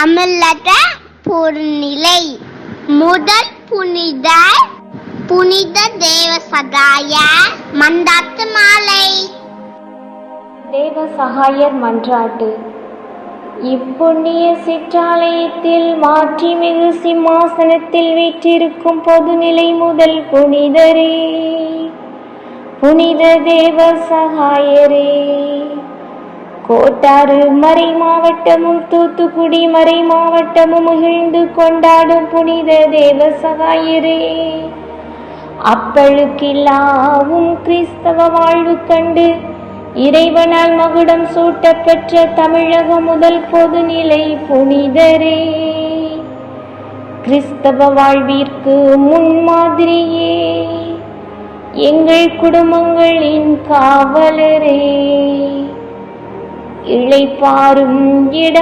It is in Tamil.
தமிழக பொருநிலை. முதல் புனிதர் புனித தேவசகாயர் மந்தாத்து மாலை. தேவசகாயர் மன்றாட்டு. இப்புண்ணிய சிற்றாலயத்தில் மாட்சிமிகு சிம்மாசனத்தில் வீற்றிருக்கும் பொதுநிலை முதல் புனிதரே, புனித தேவசகாயரே, கோட்டாறு மறை மாவட்டமும் தூத்துக்குடி மறை மாவட்டமும் மகிழ்ந்து கொண்டாடும் புனித தேவசகாயரே, அப்பழுக்கில்லாவும் கிறிஸ்தவ வாழ்வு கண்டு இறைவனால் மகுடம் சூட்டப்பெற்ற தமிழக முதல் பொதுநிலை புனிதரே, கிறிஸ்தவ வாழ்விற்கு முன்மாதிரியே, எங்கள் குடும்பங்களின் காவலரே, இளைப்பாறும் இடம்